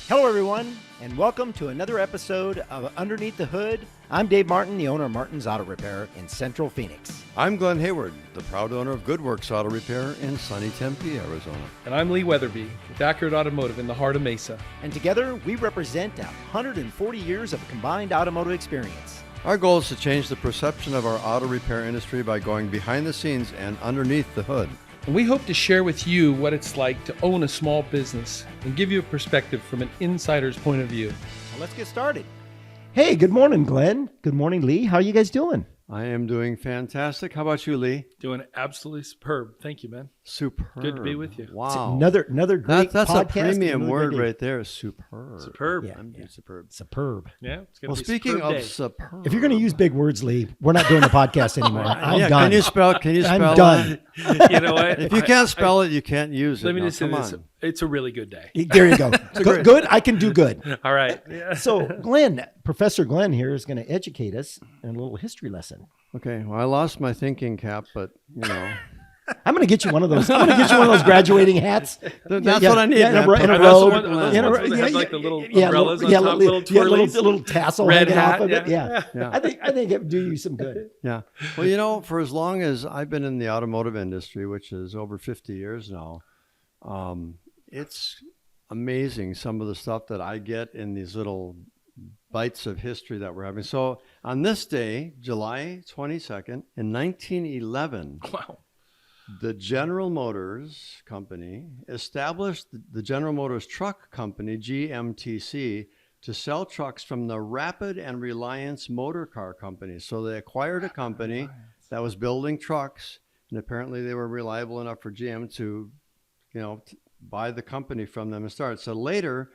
Hello, everyone, and welcome to another episode of Underneath the Hood. I'm Dave Martin, the owner of Martin's Auto Repair in Central Phoenix. I'm Glen Hayward, the proud owner of Goodworks Auto Repair in sunny Tempe, Arizona. And I'm Lee Weatherby with Accurate Automotive in the heart of Mesa. And together, we represent 140 years of combined automotive experience. Our goal is to change the perception of our auto repair industry by going behind the scenes and underneath the hood. And we hope to share with you what it's like to own a small business and give you a perspective from an insider's point of view. So let's get started. Hey, good morning, Glenn. Good morning, Lee. How are you guys doing? I am doing fantastic. How about you, Lee? Doing absolutely superb. Thank you, man. Superb. Good to be with you. Wow. Another great That's podcast. a premium another word great day. right there. Superb. Superb. Yeah. I'm doing superb. Superb. Yeah. It's gonna Well, be a speaking superb of day. superb. If you're going to use big words, Lee, we're not doing the podcast anymore. I'm yeah, done. Can you spell I'm done. You know what? If you can't spell it, you can't use it. Let me Now, just say come this. on. It's a really good day. There you go. Good. I can do good. All right. Yeah. So, Glenn, Professor Glenn here is going to educate us in a little history lesson. Okay. Well, I lost my thinking cap, but you know. I'm going to get you one of those. I'm going to get you one of those graduating hats. That's what I need. Yeah, in a man. in a Are those the robe. ones- are those In a ones ro- that yeah, have, like, yeah, the little yeah, umbrellas on yeah, top, little twirlies? little tassel Red hanging hat, off of it. yeah. Yeah. I think it would do you some good. Yeah. Well, you know, for as long as I've been in the automotive industry, which is over 50 years now, it's amazing some of the stuff that I get in these little bites of history that we're having. So on this day, July 22nd, in 1911, Wow. the General Motors Company established the General Motors Truck Company, GMTC, to sell trucks from the Rapid and Reliance Motor Car Company. So they acquired a company that was building trucks, and apparently they were reliable enough for GM to, buy the company from them and start. So later,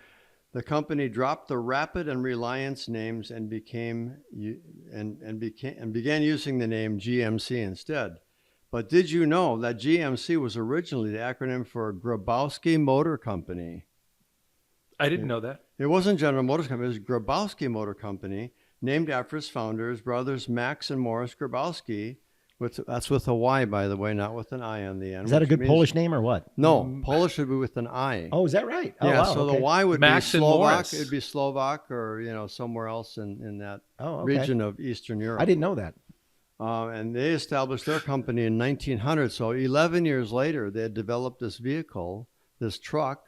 the company dropped the Rapid and Reliance names and began using the name GMC instead. But did you know that GMC was originally the acronym for Grabowski Motor Company? I didn't know that. It wasn't General Motors Company, it was Grabowski Motor Company, named after its founders, brothers Max and Morris Grabowski. That's with a Y, by the way, not with an I on the end. Is that a which good means- Polish name or what? No, Polish would be with an I. Oh, is that right? Oh, Yeah, wow, so okay. the Y would Max be and Slovak. Morris. It'd be Slovak or, somewhere else in that Oh, okay. region of Eastern Europe. I didn't know that. And they established their company in 1900. So 11 years later, they had developed this vehicle, this truck,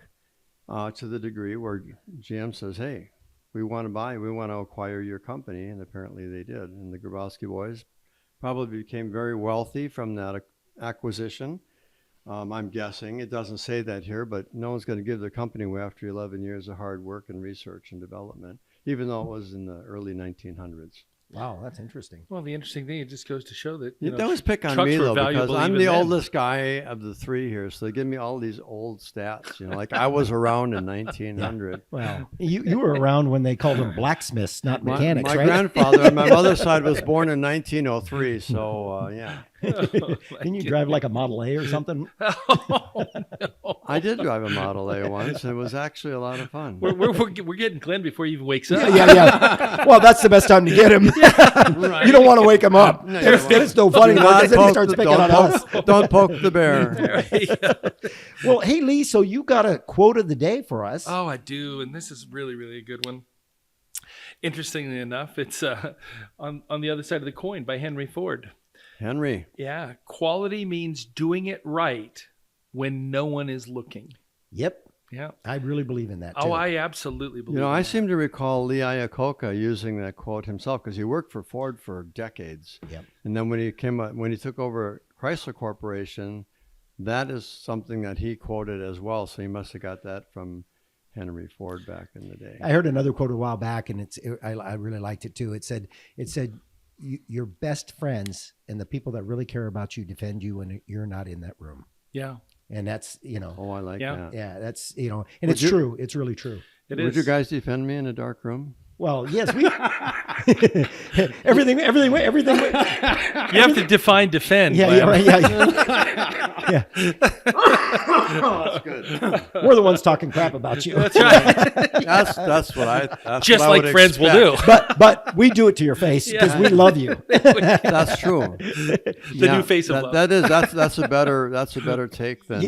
to the degree where GM says, hey, we want to acquire your company. And apparently they did. And the Grabowski boys probably became very wealthy from that acquisition. I'm guessing. It doesn't say that here, but no one's going to give their company away after 11 years of hard work and research and development, even though it was in the early 1900s. Wow, that's interesting. Well, the interesting thing, it just goes to show that You always pick on trucks me, were though, because valuable I'm even the then. oldest guy of the three here. So they give me all these old stats. Like I was around in 1900. Well, you were around when they called them blacksmiths, not mechanics, my right? grandfather on my mother's side was born in 1903. So, yeah. Didn't you drive like a Model A or something? Oh, no. I did drive a Model A once. It was actually a lot of fun. We're getting Glenn before he even wakes up. Yeah. Well, that's the best time to get him. Right. You don't want to wake him up. No, Then it's no funny Do not because then he poke starts the- picking on us. Don't poke the bear. Well, hey, Lee, so you got a quote of the day for us. Oh, I do, and this is really, really a good one. Interestingly enough, it's on the other side of the coin by Henry Ford. Henry. Yeah, quality means doing it right when no one is looking. Yep. Yeah. I really believe in that, too. Oh, I absolutely believe. I in seem to recall Lee Iacocca using that quote himself because he worked for Ford for decades. Yep. And then when he took over Chrysler Corporation, that is something that he quoted as well. So he must have got that from Henry Ford back in the day. I heard another quote a while back, and I really liked it, too. It said, your best friends and the people that really care about you defend you when you're not in that room. Yeah. And that's, Oh, I like Yeah. that. yeah, that's, and Would it's you- true. It's really true. It Would is. you guys defend me in a dark room? Well, yes, we everything. You have to define defend. Yeah, Glen. yeah, right, yeah, That's good. We're the ones talking crap about you. That's right. That's what I. That's Just what I like would friends will do. But we do it to your face because we love you. That's true. The new face of love. That's a better take than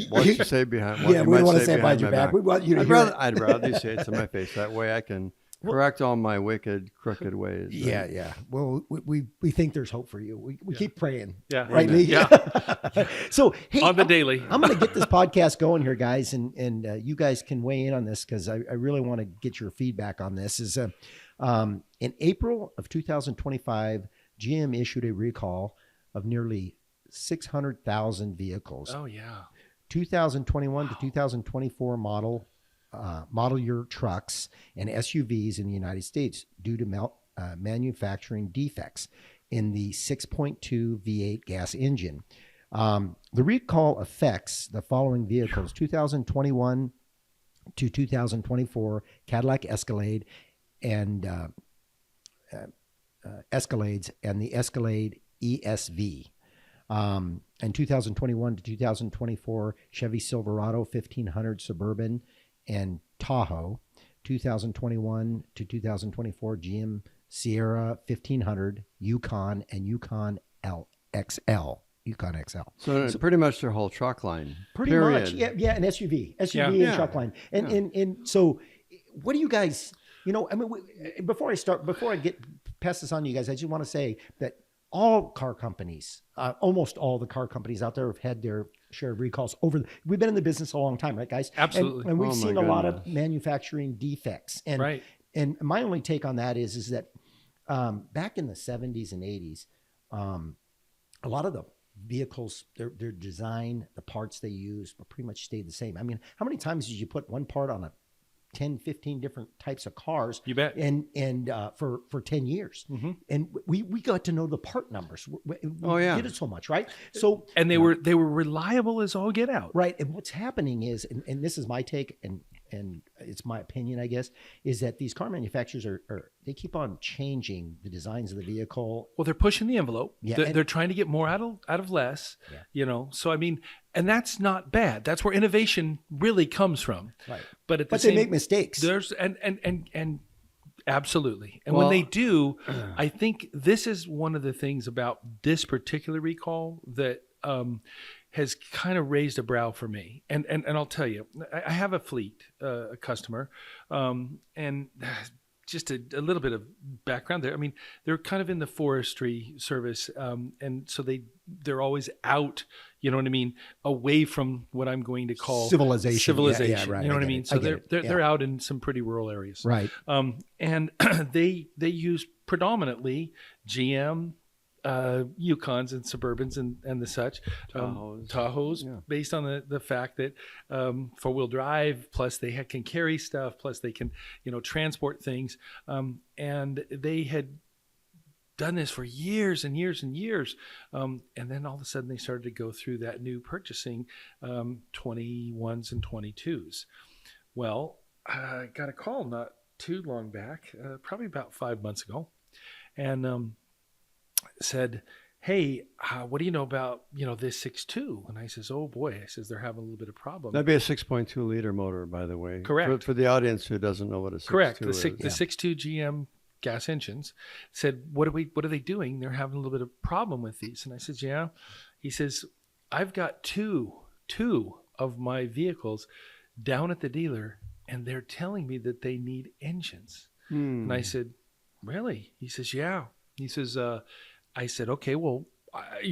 what you say behind. What Yeah, you we might don't want to say say behind your my back. We want you to hear it. I'd rather you say it to my face. That way I can correct all my wicked, crooked ways. Yeah, yeah. Well, we think there's hope for you. We keep praying. Yeah. Right, Lee? Yeah. So, hey, On the daily. I'm going to get this podcast going here, guys, and you guys can weigh in on this because I really want to get your feedback on this. In April of 2025, GM issued a recall of nearly 600,000 vehicles. Oh yeah. 2021 to 2024 model year trucks and SUVs in the United States due to manufacturing defects in the 6.2 V8 gas engine. The recall affects the following vehicles: 2021 to 2024 Cadillac Escalade and Escalades and the Escalade ESV. And 2021 to 2024 Chevy Silverado 1500 Suburban and Tahoe. 2021 to 2024 GM Sierra 1500 Yukon and Yukon XL. So pretty much their whole truck line. Pretty period. much, yeah, an SUV and Yeah. truck line, and so, what do you guys? I mean, before I get pass this on to you guys, I just want to say that all car companies, almost all the car companies out there have had their share of recalls we've been in the business a long time, right, guys? Absolutely. And we've Oh, my seen a lot of goodness. manufacturing defects. And, Right. and my only take on that is that back in the 70s and 80s, a lot of the vehicles, their design, the parts they use pretty much stayed the same. I mean, how many times did you put one part on a 10, 15 different types of cars? You bet. And for 10 years. Mhm. And we got to know the part numbers. We did it so much, right? So, And they were reliable as all get out. right. And what's happening is, and this is my take, and it's my opinion, I guess, is that these car manufacturers they keep on changing the designs of the vehicle. Well, they're pushing the envelope. Yeah, They're trying to get more out of less. Yeah. So I mean, and that's not bad. That's where innovation really comes from. Right. But at the But same, they make mistakes. There's and absolutely. And Well, when they do, I think this is one of the things about this particular recall that has kind of raised a brow for me. And I'll tell you, I have a fleet, a customer, and just a little bit of background there. I mean, they're kind of in the forestry service, and so they're always out. You know what I mean? Away from what I'm going to call Civilization. Civilization. Yeah, right. You know I what I get mean? it. So I get it. they're out in some pretty rural areas. Right. And they use predominantly GM Yukons and Suburbans and the such, Tahoes, Yeah. based on the fact that 4-wheel drive, plus they can carry stuff, plus they can transport things, and they had done this for years and years and years, and then all of a sudden they started to go through that new purchasing 21s and 22s. Well, I got a call not too long back, probably about 5 months ago, and said, "Hey, what do you know about this 6.2?" And I says, "Oh boy," I says, "they're having a little bit of problem." That'd be a 6.2 liter motor, by the way. Correct. For the audience who doesn't know what a 6.2 Correct. is. The 6.2 GM gas engines. Said, what are they doing? They're having a little bit of problem with these. And I said, yeah. He says, I've got two of my vehicles down at the dealer, and they're telling me that they need engines. And I said, really? He says, yeah. He says, I said, okay, well,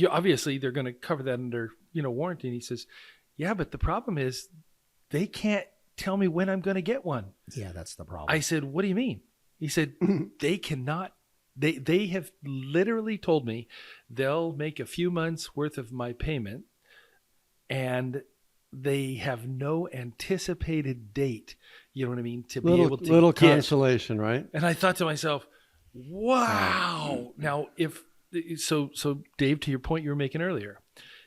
obviously they're going to cover that under warranty. And he says, yeah, but the problem is they can't tell me when I'm going to get one. Yeah, that's the problem. I said, what do you mean? He said, they cannot. They have literally told me they'll make a few months worth of my payment, and they have no anticipated date. You know what I mean? To be able to little get. consolation, right? And I thought to myself, wow. Now, so Dave, to your point you were making earlier,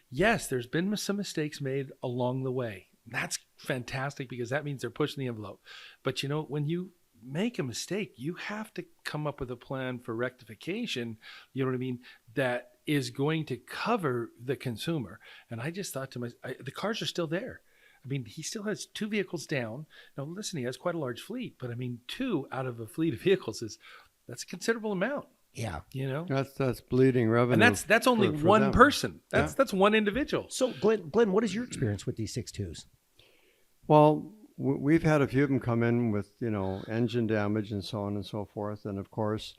yes, there's been some mistakes made along the way. That's fantastic because that means they're pushing the envelope. But when you make a mistake, you have to come up with a plan for rectification, you know what I mean, that is going to cover the consumer. And I just thought to myself, the cars are still there. I mean, he still has 2 vehicles down. Now, listen, he has quite a large fleet, but I mean, 2 out of a fleet of vehicles that's a considerable amount. Yeah. You know, That's bleeding revenue. and that's only for one them. person. That's one individual. So, Glenn, what is your experience with these 6.2s? Well, we've had a few of them come in with, engine damage and so on and so forth. And of course,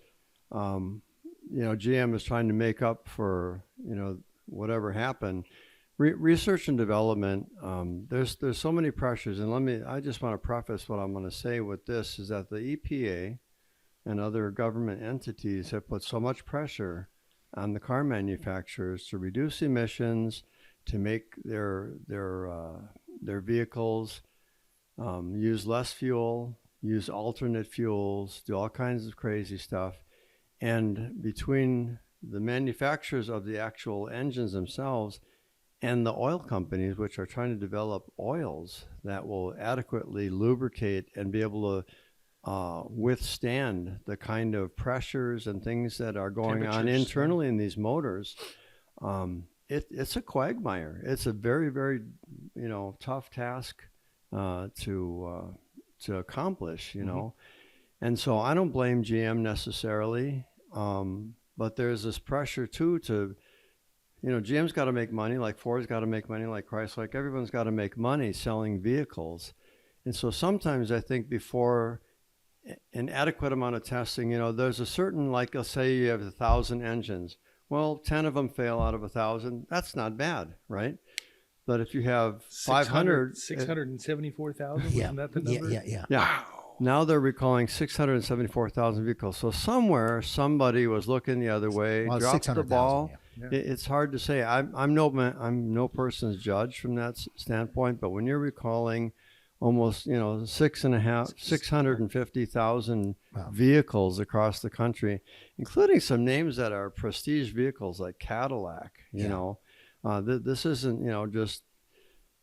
GM is trying to make up for, whatever happened. Research and development, there's so many pressures. And I just want to preface what I'm going to say with this is that the EPA and other government entities have put so much pressure on the car manufacturers to reduce emissions, to make their vehicles use less fuel, use alternate fuels, do all kinds of crazy stuff. And between the manufacturers of the actual engines themselves and the oil companies, which are trying to develop oils that will adequately lubricate and be able to withstand the kind of pressures and things that are going on internally in these motors, it's a quagmire. It's a very, very, tough task to accomplish, And so I don't blame GM necessarily, but there's this pressure too to, GM's got to make money, like Ford's got to make money, like Chrysler, like everyone's got to make money selling vehicles. And so sometimes I think before an adequate amount of testing, there's a certain, like, let's say you have 1,000 engines. Well, 10 of them fail out of 1,000. That's not bad, right? But if you have 500... 674,000, Yeah. wasn't that the number? Yeah. Wow. Now they're recalling 674,000 vehicles. So somewhere, somebody was looking the other way, Well, dropped the 600,000, ball. yeah. It's hard to say. I'm no person's judge from that standpoint, but when you're recalling almost 650,000 vehicles across the country, including some names that are prestige vehicles like Cadillac, this isn't just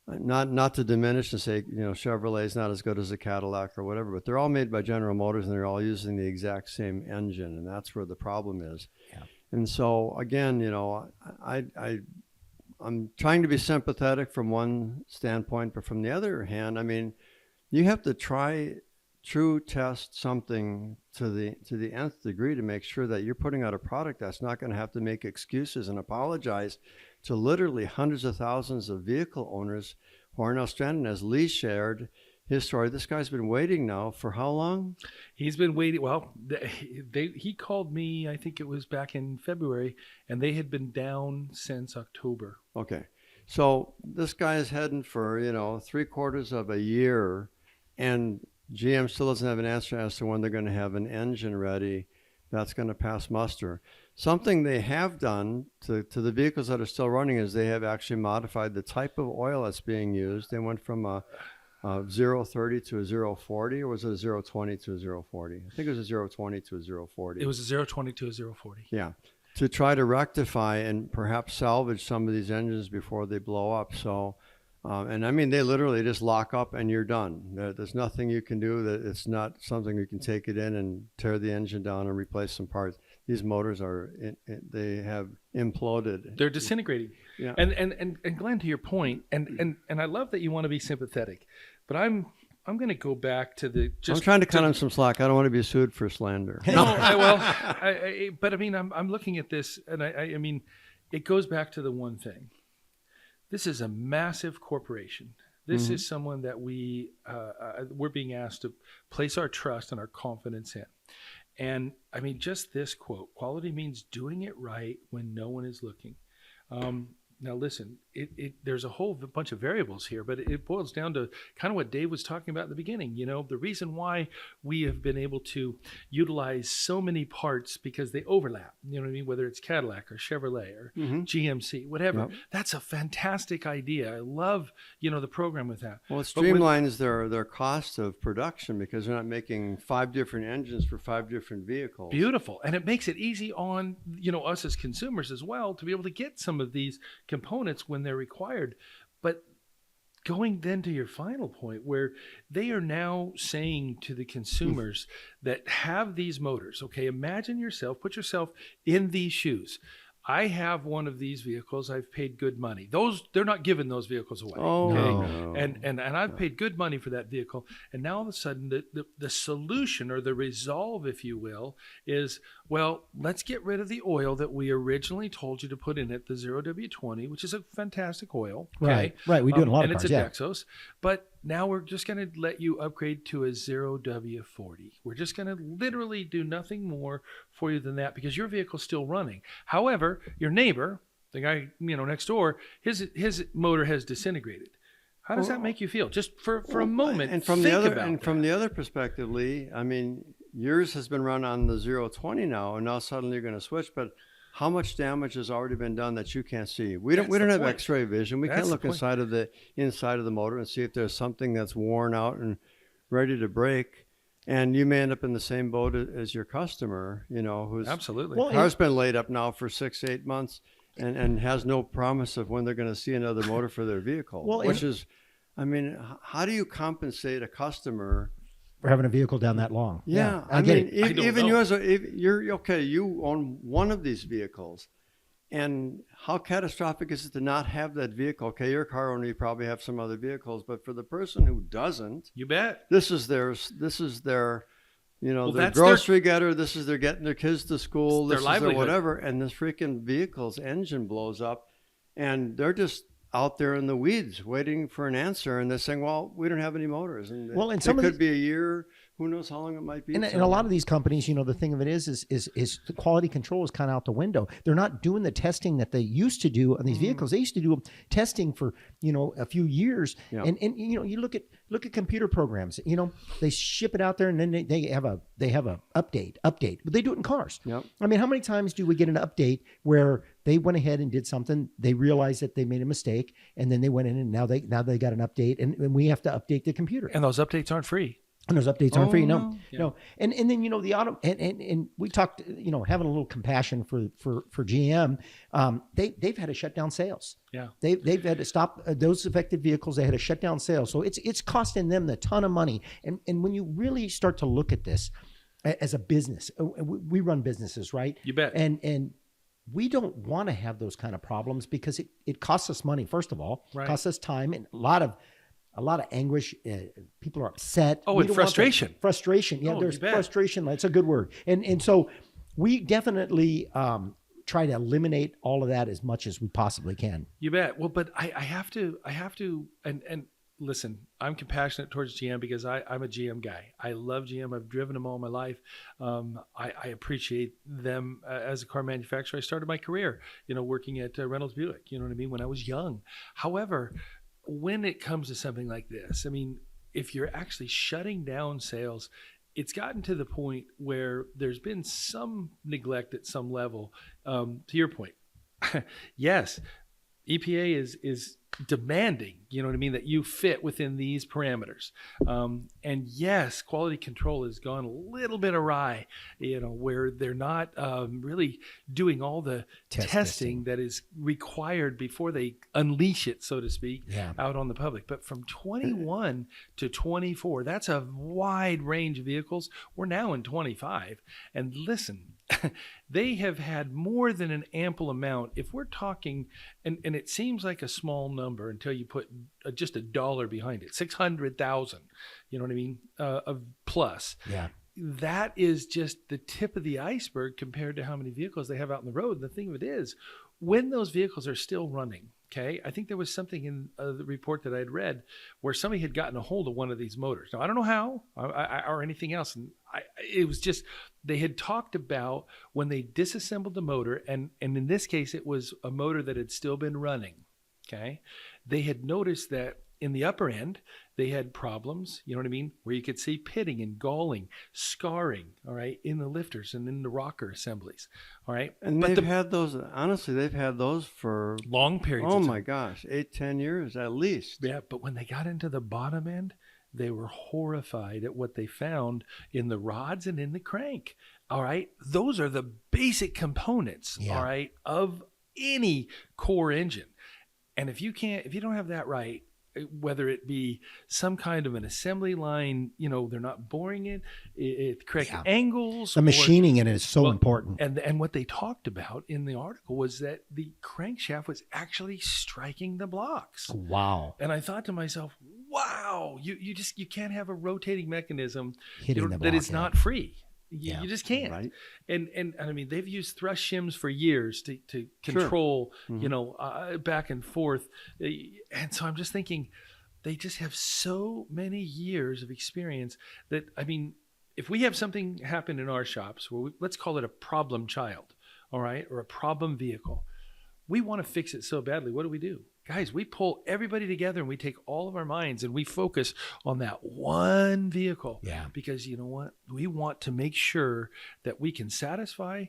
not to diminish and say Chevrolet's not as good as a Cadillac or whatever, but they're all made by General Motors and they're all using the exact same engine, and that's where the problem is. Yeah. And so again, I'm trying to be sympathetic from one standpoint, but from the other hand, I mean, you have to true test something to the nth degree to make sure that you're putting out a product that's not going to have to make excuses and apologize to literally hundreds of thousands of vehicle owners who are now stranded. As Lee shared his story, this guy's been waiting now for how long? He's been waiting. Well, he called me, I think it was back in February, and they had been down since October. Okay. So this guy is heading for, 3/4 of a year, and GM still doesn't have an answer as to when they're going to have an engine ready that's going to pass muster. Something they have done to the vehicles that are still running is they have actually modified the type of oil that's being used. They went from a 0.30 to a 0.40, or was it a 0.20 to a 0.40? I think it was a 0.20 to a 0.40. It was a 0.20 to a 0.40. Yeah, to try to rectify and perhaps salvage some of these engines before they blow up. So, and I mean, they literally just lock up and you're done. There's nothing you can do. That it's not something you can take it in and tear the engine down and replace some parts. These motors they have imploded. They're disintegrating. Yeah. And Glenn, to your point, and I love that you want to be sympathetic, but I'm going to go back to the. I'm trying to cut him some slack. I don't want to be sued for slander. No, but I mean, I'm looking at this, and I mean, it goes back to the one thing. This is a massive corporation. This is someone that we're being asked to place our trust and our confidence in. And I mean, just this quote: "Quality means doing it right when no one is looking." Now, listen, there's a whole bunch of variables here, but it boils down to kind of what Dave was talking about at the beginning. The reason why we have been able to utilize so many parts because they overlap, you know what I mean? Whether it's Cadillac or Chevrolet or GMC, whatever. Yep. That's a fantastic idea. I love, the program with that. Well, it streamlines their cost of production because they're not making 5 different engines for 5 different vehicles. Beautiful. And it makes it easy on, us as consumers as well to be able to get some of these components when they're required. But going then to your final point, where they are now saying to the consumers that have these motors, okay, imagine yourself, put yourself in these shoes. I have one of these vehicles. I've paid good money. They're not giving those vehicles away. Oh, okay? no. And I've paid good money for that vehicle. And now all of a sudden the solution, or the resolve, if you will, is, well, let's get rid of the oil that we originally told you to put in it, the 0W20, which is a fantastic oil. Okay? Right. We do it in a lot of and cars. it's a Yeah. Dexos. But now we're just going to let you upgrade to a 0W40. We're just going to literally do nothing more for you than that, because your vehicle's still running. However, your neighbor, the guy next door, his motor has disintegrated. How does that make you feel? Just for a moment. And from think the other about and that. from the other perspective, Lee, I mean, yours has been run on the 020 now, and now suddenly you're going to switch. But how much damage has already been done that you can't see? We don't have point. X-ray vision. We That's can't the look point. inside of the motor and see if there's something that's worn out and ready to break. And you may end up in the same boat as your customer, whose Absolutely. Well, car's been laid up now for 6-8 months and has no promise of when they're going to see another motor for their vehicle. Well, which is, I mean, how do you compensate a customer? For having a vehicle down that long. Yeah, I get mean, it. I don't even know. you're okay. You own one of these vehicles, and how catastrophic is it to not have that vehicle? Okay, your car owner, you probably have some other vehicles, but for the person who doesn't, You bet. this is their Well, their that's grocery getter. This is their getting their kids to school. Their This is their livelihood. whatever, and this freaking vehicle's engine blows up, and they're just out there in the weeds waiting for an answer, and they're saying, well, we don't have any motors, and Well, and it some of could these- be a year. Who knows how long it might be? And a lot of these companies, the thing of it is the quality control is kind of out the window. They're not doing the testing that they used to do on these vehicles. They used to do testing for a few years, Yeah. and you look at computer programs. They ship it out there, and then they have a update, but they do it in cars. Yep. I mean, how many times do we get an update where they went ahead and did something, they realized that they made a mistake, and then they went in and now they got an update, and we have to update the computer. And those updates aren't free. And those updates aren't free. No. And then the auto and we talked, having a little compassion for GM. They've had to shut down sales. Yeah. They've had to stop those affected vehicles. They had to shut down sales. So it's costing them a ton of money. And when you really start to look at this as a business, we run businesses, right? You bet. And we don't want to have those kind of problems because it costs us money. First of all, Right. costs us time and a lot of anguish. People are upset. Oh, We and don't want that. frustration. Frustration. Yeah, Oh, there's you bet. frustration. That's a good word. And so we definitely try to eliminate all of that as much as we possibly can. You bet. Well, but I have to, and listen, I'm compassionate towards GM because I'm a GM guy. I love GM. I've driven them all my life. I appreciate them as a car manufacturer. I started my career, working at Reynolds Buick, you know what I mean, when I was young. However, when it comes to something like this, I mean, if you're actually shutting down sales, it's gotten to the point where there's been some neglect at some level. To your point, yes, EPA is demanding, you know what I mean, that you fit within these parameters. And yes, quality control has gone a little bit awry, where they're not really doing all the testing that is required before they unleash it, so to speak, out on the public. But from 21 to 24, that's a wide range of vehicles. We're now in 25. And listen, they have had more than an ample amount. If we're talking, and it seems like a small number until you put just a dollar behind it, 600,000, you know what I mean, of plus. Yeah. That is just the tip of the iceberg compared to how many vehicles they have out on the road. And the thing of it is, when those vehicles are still running, okay, I think there was something in the report that I had read where somebody had gotten a hold of one of these motors. Now, I don't know how or anything else. And it was just, they had talked about when they disassembled the motor, and in this case, it was a motor that had still been running, okay? They had noticed that in the upper end, they had problems, you know what I mean, where you could see pitting and galling, scarring, all right, in the lifters and in the rocker assemblies, all right? And they've had those, honestly, they've had those for long periods oh of time. my gosh, 8-10 years at least. Yeah, but when they got into the bottom end, they were horrified at what they found in the rods and in the crank, all right? Those are the basic components, all right, of any core engine. And if you don't have that right, whether it be some kind of an assembly line, they're not boring it at correct angles. The machining in it is so important. And what they talked about in the article was that the crankshaft was actually striking the blocks. Wow. And I thought to myself, wow, you can't have a rotating mechanism Hitting the that is block, not free. Yeah. You just can't. Right. And I mean, they've used thrust shims for years to control, back and forth. And so I'm just thinking, they just have so many years of experience that, I mean, if we have something happen in our shops where let's call it a problem child, all right, or a problem vehicle, we want to fix it so badly. What do? Guys, we pull everybody together and we take all of our minds and we focus on that one vehicle. Yeah. Because you know what? We want to make sure that we can satisfy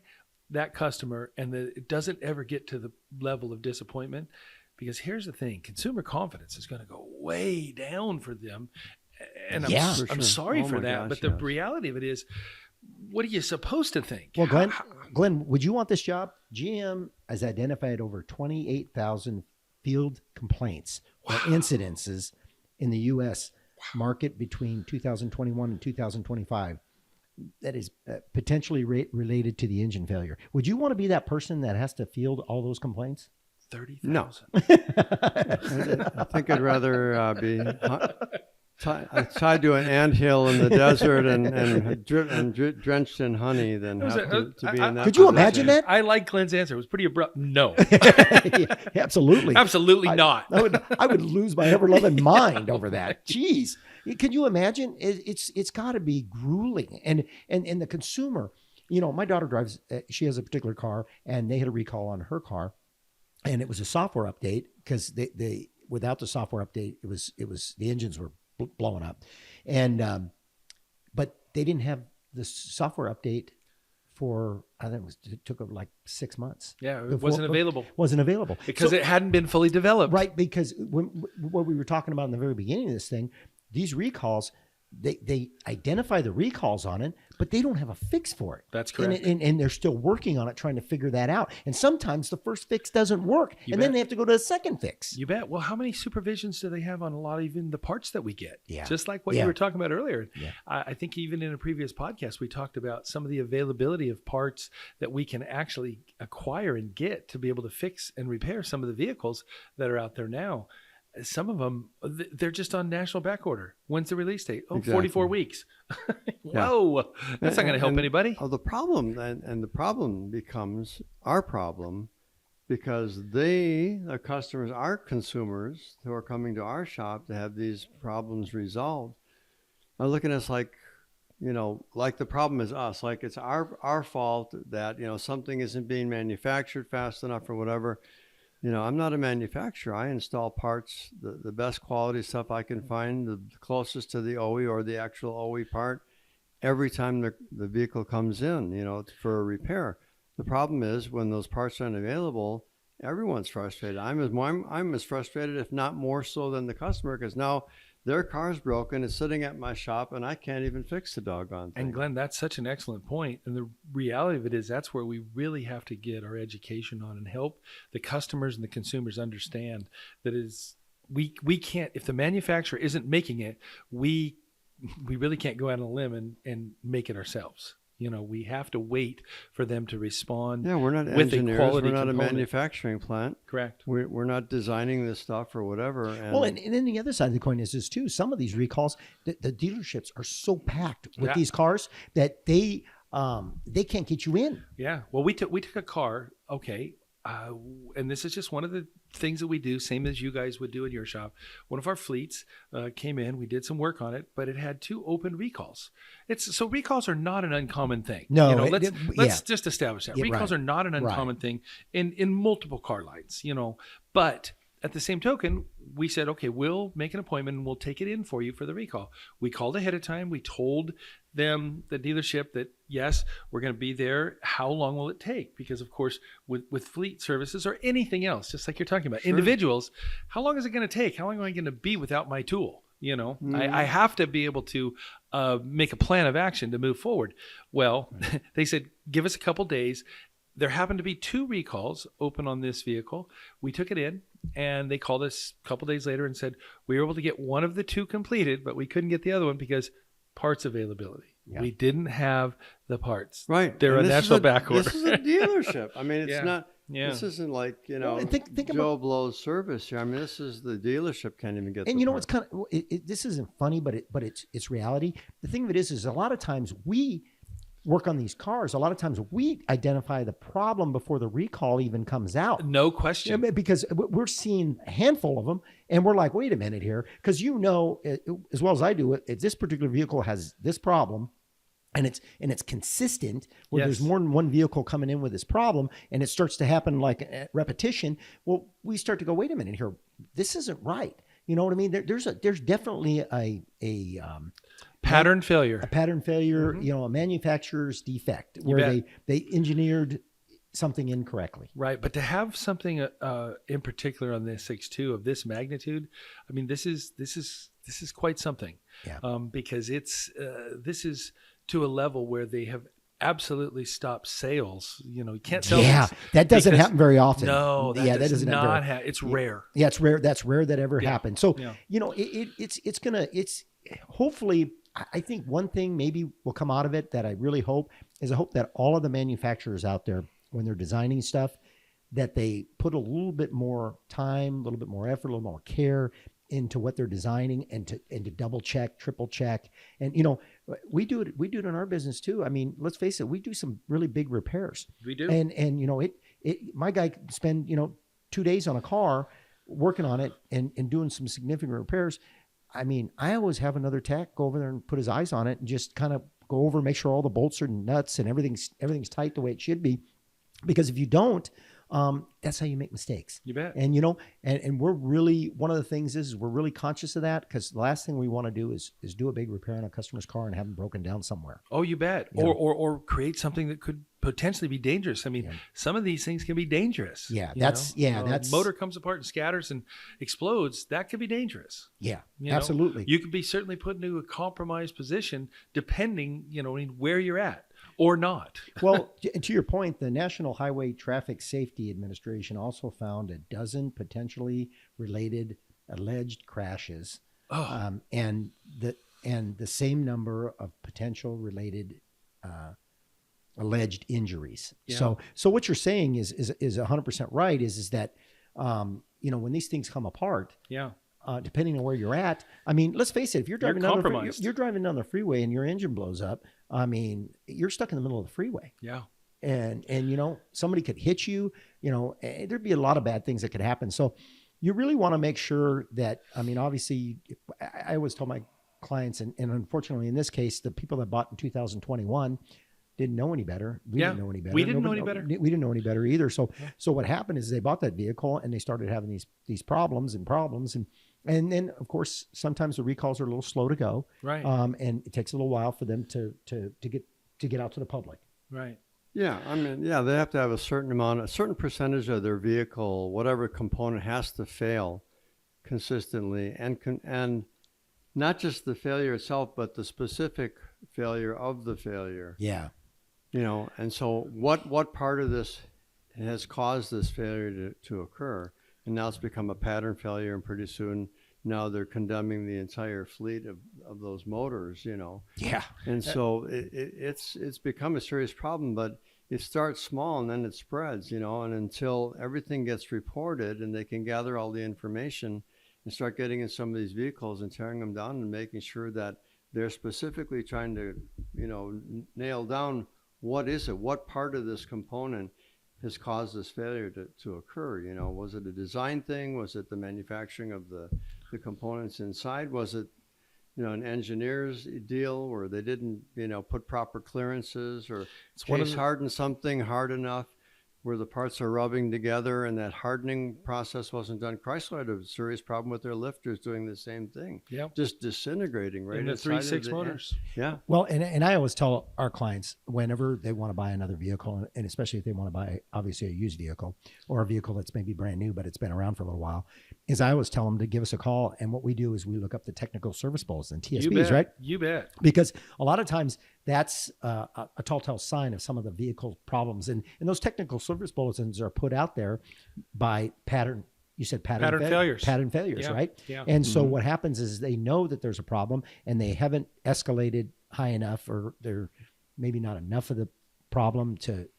that customer and that it doesn't ever get to the level of disappointment. Because here's the thing, consumer confidence is going to go way down for them. And I'm sorry for that. But the reality of it is, what are you supposed to think? Well, Glenn, would you want this job? GM has identified over 28,000 field complaints or incidences in the U.S. market between 2021 and 2025 that is potentially related to the engine failure. Would you want to be that person that has to field all those complaints? 30,000. No. I think I'd rather be tied to an anthill in the desert and drenched in honey than have to be in that. Could you imagine that? I like Glenn's answer. It was pretty abrupt. No. Yeah, absolutely. Absolutely not. I would lose my ever-loving mind over that. Jeez. Can you imagine? It's got to be grueling. And the consumer, my daughter drives, she has a particular car, and they had a recall on her car. And it was a software update because they without the software update, it was the engines were blowing up, and but they didn't have the software update for it took like 6 months. Yeah, it wasn't available. Wasn't available because it hadn't been fully developed. Right, because what we were talking about in the very beginning of this thing, these recalls. They identify the recalls on it, but they don't have a fix for it. That's correct. And they're still working on it, trying to figure that out. And sometimes the first fix doesn't work. Then they have to go to a second fix. You bet. Well, how many supervisions do they have on a lot of even the parts that we get? Yeah. Just like what you were talking about earlier. Yeah. I think even in a previous podcast, we talked about some of the availability of parts that we can actually acquire and get to be able to fix and repair some of the vehicles that are out there now. Some of them, they're just on national back order. When's the release date? Oh, exactly. 44 weeks. Whoa, that's not going to help anybody. Oh, the problem, and the problem becomes our problem because the customers, our consumers who are coming to our shop to have these problems resolved are looking at us like the problem is us, like it's our fault that, something isn't being manufactured fast enough or whatever. I'm not a manufacturer. I install parts, the best quality stuff I can find, the closest to the OE or the actual OE part, every time the vehicle comes in, for a repair. The problem is when those parts aren't available, everyone's frustrated. I'm as frustrated, if not more so than the customer, because now their car's broken, it's sitting at my shop, and I can't even fix the doggone thing. And Glenn, that's such an excellent point. And the reality of it is that's where we really have to get our education on and help the customers and the consumers understand that we can't, if the manufacturer isn't making it, we really can't go out on a limb and make it ourselves. We have to wait for them to respond. Yeah, we're not with engineers. We're not component. A manufacturing plant. Correct. We're not designing this stuff or whatever. And then the other side of the coin is this too. Some of these recalls, the dealerships are so packed with these cars that they can't get you in. Yeah. Well, we took a car. Okay. And this is just one of the things that we do, same as you guys would do in your shop. One of our fleets came in, we did some work on it, but it had 2 open recalls. So recalls are not an uncommon thing. No, let's just establish that. Yeah, recalls are not an uncommon thing in multiple car lines, but at the same token, we said, okay, we'll make an appointment and we'll take it in for you for the recall. We called ahead of time. We told them, the dealership, that yes, we're going to be there. How long will it take? Because of course, with fleet services or anything else, just like you're talking about, individuals, how long is it going to take? How long am I going to be without my tool? I have to be able to make a plan of action to move forward. Well, they said, give us a couple days. There happened to be 2 recalls open on this vehicle. We took it in. And they called us a couple days later and said, we were able to get one of the two completed, but we couldn't get the other one because parts availability. Yeah. We didn't have the parts. Right. They're And a this is national backorder. This is a dealership. I mean, it's Yeah. not, Yeah. this isn't like, Well, and think Joe Blow's service here. I mean, this is the dealership can't even get And the you know parts. what's kind of this isn't funny, but it's reality. The thing of it is a lot of times we work on these cars. A lot of times we identify the problem before the recall even comes out. No question. Because we're seeing a handful of them, and we're like, wait a minute here, because as well as I do, this particular vehicle has this problem. And it's consistent where there's more than one vehicle coming in with this problem, and it starts to happen like repetition. Well, we start to go, wait a minute here, this isn't right. You know what I mean? There's definitely a Pattern failure. a pattern failure. Mm-hmm. A manufacturer's defect where they engineered something incorrectly. Right. But to have something in particular on this 6.2 of this magnitude, I mean, this is quite something. Yeah. Because this is to a level where they have absolutely stopped sales. You can't sell. Yeah, things that doesn't because- happen very often. No, that does happen not very- It's rare. Yeah, it's rare. That's rare that ever Yeah. happened. So, Yeah. it's hopefully, I think one thing maybe will come out of it that I really hope is I hope that all of the manufacturers out there, when they're designing stuff, that they put a little bit more time, a little bit more effort, a little more care into what they're designing, and to double check, triple check. And we do it in our business too. I mean, let's face it, we do some really big repairs. We do. And my guy could spend 2 days on a car working on it and doing some significant repairs. I mean, I always have another tech go over there and put his eyes on it and just kind of go over, make sure all the bolts are nuts and everything's tight the way it should be. Because if you don't, that's how you make mistakes. You bet. And and we're really, one of the things is we're really conscious of that, because the last thing we want to do is do a big repair on a customer's car and have them broken down somewhere. Oh, you bet. Or create something that could potentially be dangerous. I mean, some of these things can be dangerous. Yeah, that's that's motor comes apart and scatters and explodes. That could be dangerous. Yeah, You know, absolutely. You could be certainly put into a compromised position depending, where you're at or not. Well, to your point, the National Highway Traffic Safety Administration also found a dozen potentially related alleged crashes, and the same number of potential related alleged injuries. Yeah. So what you're saying is 100% right. Is that when these things come apart, Yeah. Depending on where you're at, I mean, let's face it, if you're driving compromised. you're driving down the freeway and your engine blows up, I mean, you're stuck in the middle of the freeway. Yeah. And somebody could hit you, there'd be a lot of bad things that could happen. So you really want to make sure that, I mean, obviously, I always tell my clients, and unfortunately in this case, the people that bought in 2021 didn't know any better. We didn't know any better. We didn't know any better. We didn't know any better either. So what happened is they bought that vehicle and they started having these problems, and then of course sometimes the recalls are a little slow to go. Right. And it takes a little while for them to get out to the public. Right. Yeah, I mean, they have to have a certain percentage of their vehicle, whatever component, has to fail consistently, and not just the failure itself, but the specific failure of the failure. Yeah. And so what part of this has caused this failure to occur? And now it's become a pattern failure, and pretty soon now they're condemning the entire fleet of those motors, Yeah. And so it's become a serious problem, but it starts small and then it spreads, and until everything gets reported and they can gather all the information and start getting in some of these vehicles and tearing them down and making sure that they're specifically trying to, nail down what part of this component has caused this failure to occur. Was it a design thing? Was it the manufacturing of the components inside? Was it, an engineer's deal where they didn't, put proper clearances, or case harden something hard enough where the parts are rubbing together and that hardening process wasn't done? Chrysler had a serious problem with their lifters doing the same thing. Yep. Just disintegrating right In the inside of 3.6 motors. Yeah. Well, and I always tell our clients, whenever they want to buy another vehicle, and especially if they want to buy obviously a used vehicle or a vehicle that's maybe brand new but it's been around for a little while, is I always tell them to give us a call. And what we do is we look up the technical service bulletins, TSBs, right? You bet. Because a lot of times that's a telltale sign of some of the vehicle problems. And those technical service bulletins are put out there by pattern you said Pattern failures. pattern failures, Yeah, right? yeah. And so what happens is they know that there's a problem and they haven't escalated high enough, or they're maybe not enough of the problem to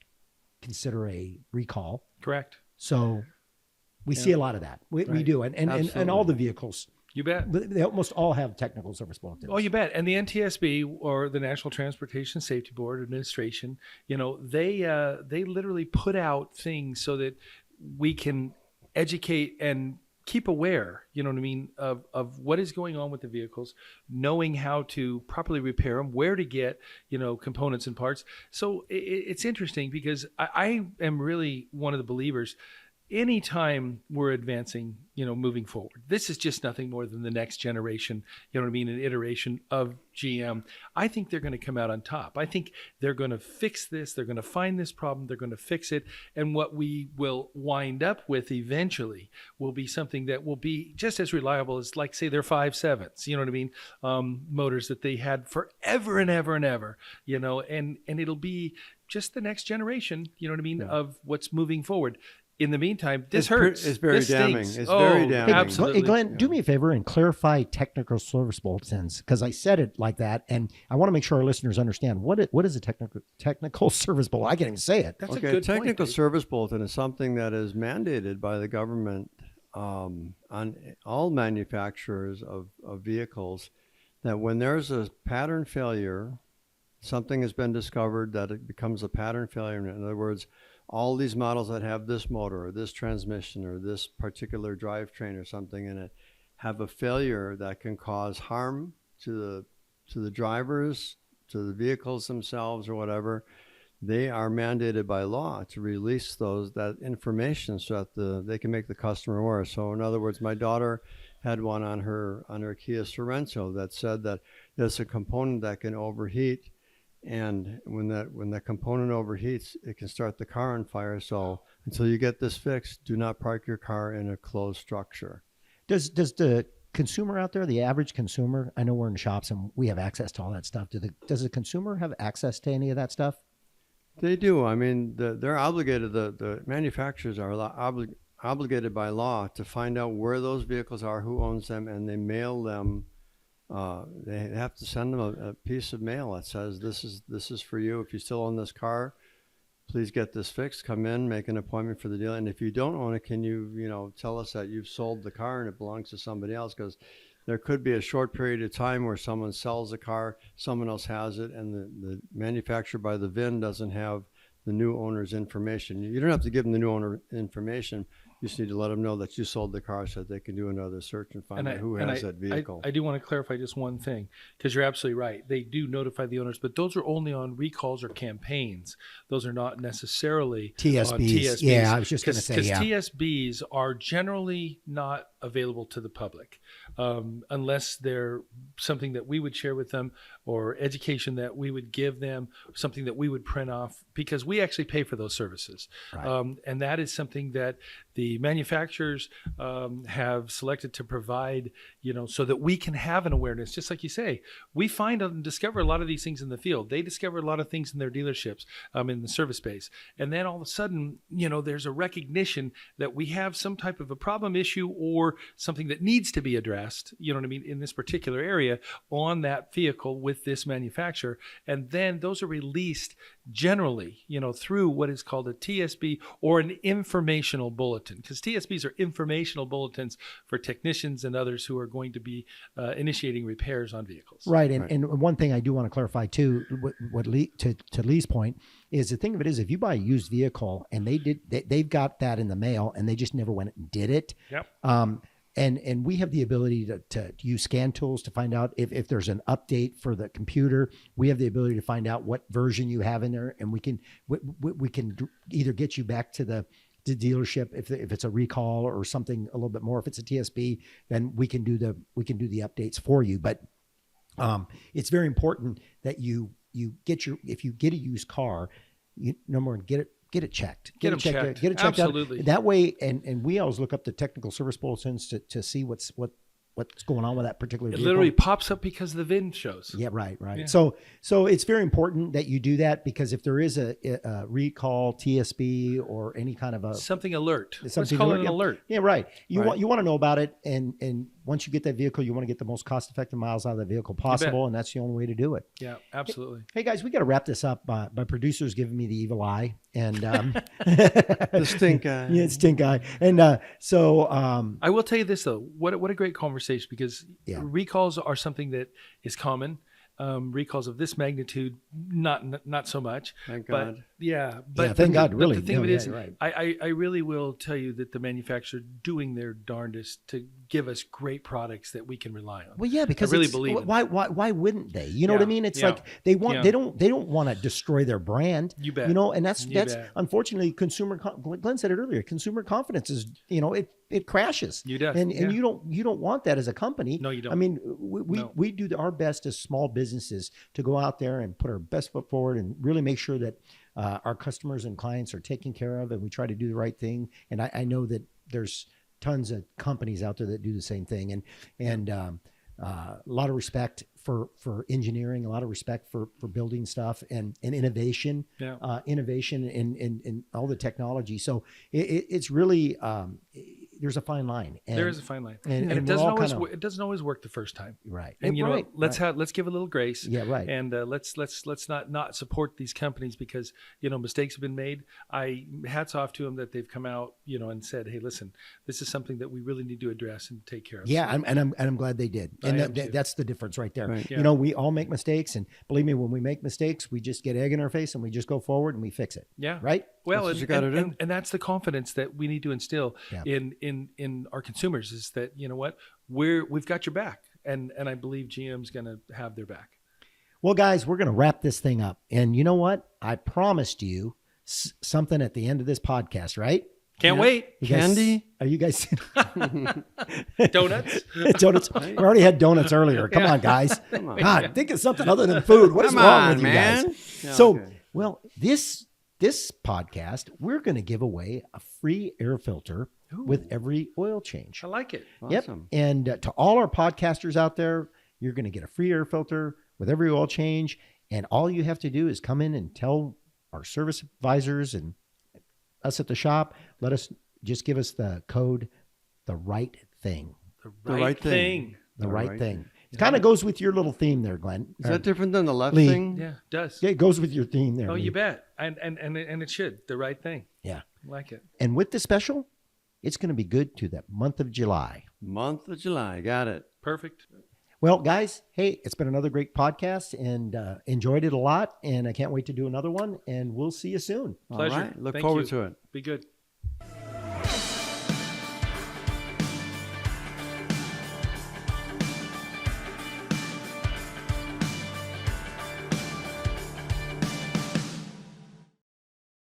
consider a recall. Correct. So we see a lot of that. We Right. do. And all the vehicles, You bet. they almost all have technical service bulletins. Oh, you bet. And the NTSB, or the National Transportation Safety Board Administration, they literally put out things so that we can educate and keep aware, you know what I mean, of what is going on with the vehicles, knowing how to properly repair them, where to get, components and parts. So it's interesting because I am really one of the believers. Anytime we're advancing, moving forward, this is just nothing more than the next generation, an iteration of GM. I think they're going to come out on top. I think they're going to fix this. They're going to find this problem. They're going to fix it. And what we will wind up with eventually will be something that will be just as reliable as, like, say, their 5.7s, you know what I mean? Motors that they had forever and ever and ever, and it'll be just the next generation, you know what I mean, of what's moving forward. In the meantime, this hurts. It's very this damning. stinks. It's very damning. Absolutely. Hey, Glenn, do me a favor and clarify technical service bulletins, because I said it like that, and I want to make sure our listeners understand what is a technical service bulletin. I can't even say it. That's a Okay, good technical point. service bulletin is something that is mandated by the government on all manufacturers of vehicles, that when there's a pattern failure, something has been discovered that it becomes a pattern failure. In other words, all these models that have this motor or this transmission or this particular drivetrain or something in it have a failure that can cause harm to the drivers, to the vehicles themselves or whatever. They are mandated by law to release that information so that they can make the customer aware. So in other words, my daughter had one on her Kia Sorento that said that there's a component that can overheat. And when that component overheats, it can start the car on fire. So until you get this fixed, do not park your car in a closed structure. Does the consumer out there, the average consumer, I know we're in shops and we have access to all that stuff. Does the consumer have access to any of that stuff? They do. I mean, they're obligated. The manufacturers are obligated by law to find out where those vehicles are, who owns them, and they mail them. They have to send them a piece of mail that says, this is for you. If you still own this car, please get this fixed. Come in, make an appointment for the deal. And if you don't own it, can you tell us that you've sold the car and it belongs to somebody else? Because there could be a short period of time where someone sells the car, someone else has it, and the manufacturer by the VIN doesn't have the new owner's information. You don't have to give them the new owner information. You just need to let them know that you sold the car so that they can do another search and find out who has that vehicle. I do want to clarify just one thing, because you're absolutely right. They do notify the owners, but those are only on recalls or campaigns. Those are not necessarily TSBs. on TSBs. Yeah, I was just going to say, because yeah. TSBs are generally not available to the public unless they're something that we would share with them, or education that we would give them, something that we would print off, because we actually pay for those services. Right. And that is something that the manufacturers have selected to provide, so that we can have an awareness. Just like you say, we find and discover a lot of these things in the field. They discover a lot of things in their dealerships, in the service space. And then all of a sudden, there's a recognition that we have some type of a problem issue or something that needs to be addressed, in this particular area on that vehicle with this manufacturer. And then those are released generally, through what is called a TSB or an informational bulletin, because TSBs are informational bulletins for technicians and others who are going to be initiating repairs on vehicles. Right. And one thing I do want to clarify too, to Lee's point, is the thing of it is, if you buy a used vehicle and they've got that in the mail and they just never went and did it. Yep. And we have the ability to use scan tools to find out if there's an update for the computer. We have the ability to find out what version you have in there, and we can either get you back to the dealership if it's a recall or something a little bit more. If it's a TSB, then we can do the updates for you. But it's very important that if you get a used car, number one, get it checked. Get it checked. Get it checked Absolutely. out. That way, and we always look up the technical service bulletins to see what what's going on with that particular It vehicle. literally pops up because the VIN shows. Yeah, right. Yeah. So it's very important that you do that, because if there is a recall, TSB, or any kind of a Something alert. Let's something call it alert, an yeah. alert. Yeah, right. You Right. want to know about it, and once you get that vehicle, you want to get the most cost-effective miles out of the vehicle possible, and that's the only way to do it. Yeah, absolutely. Hey guys, we got to wrap this up. My producer's giving me the evil eye, and The stink eye. yeah, stink eye, and I will tell you this though, what a great conversation, because Yeah. recalls are something that is common. Recalls of this magnitude, not so much. Thank But God. Thank God, really. The thing of it Yeah, is, you're right. I really will tell you that the manufacturer doing their darndest to give us great products that we can rely on. Well, yeah, because I really it's- believe in why wouldn't they? You know what I Yeah, mean? It's yeah, like they want yeah. they don't want to destroy their brand. You bet. You know, and that's You that's bet. unfortunately Glenn said it earlier. Consumer confidence is, it crashes. You do. And Yeah. you don't want that as a company. No, you don't. I mean, we No. we do our best as small businesses to go out there and put our best foot forward and really make sure that our customers and clients are taken care of, and we try to do the right thing. And I know that there's tons of companies out there that do the same thing, and a lot of respect for engineering, a lot of respect for building stuff, and innovation, Yeah. innovation in all the technology. So it's really there's a fine line. And, There is a fine line, and and it we're doesn't all always kinda- it doesn't always work the first time. right. And you know, right, what? right. let's give a little grace. Yeah, right. And let's not support these companies because mistakes have been made. Hats off to them that they've come out and said, hey, listen, this is something that we really need to address and take care of. Yeah, I'm glad they did, I and am too. that's the difference right there. Right. Yeah. We all make mistakes, and believe me, when we make mistakes, we just get egg in our face and we just go forward and we fix it. Yeah. Right. Well, That's what you gotta do. and that's the confidence that we need to instill Yeah. in our consumers, is that what we've got your back, and I believe GM's going to have their back. Well, guys, we're going to wrap this thing up, and you know what? I promised you something at the end of this podcast, right? Can't Yeah. wait. You guys- Candy? Are you guys Donuts. donuts? We already had donuts earlier. Come on, guys. Come on. God, think of something other than food. What is Come wrong on, with you man. guys? Yeah, So, okay. well, this podcast, we're going to give away a free air filter with every oil change. I like it. Yep. Awesome. And to all our podcasters out there, you're going to get a free air filter with every oil change. And all you have to do is come in and tell our service advisors and us at the shop, just give us the code, the right thing. The right thing. The The right right thing. It kind of goes with your little theme there, Glenn. Is that different than the left Lee. thing? Yeah, it does. Yeah, it goes with your theme there. Oh, Lee. you bet. And it should. The right thing. Yeah. I like it. And with the special, it's going to be good to the month of July. Month of July. Got it. Perfect. Well, guys, hey, it's been another great podcast, and enjoyed it a lot. And I can't wait to do another one. And we'll see you soon. All Pleasure. right. Look Thank forward you. to it. Be good.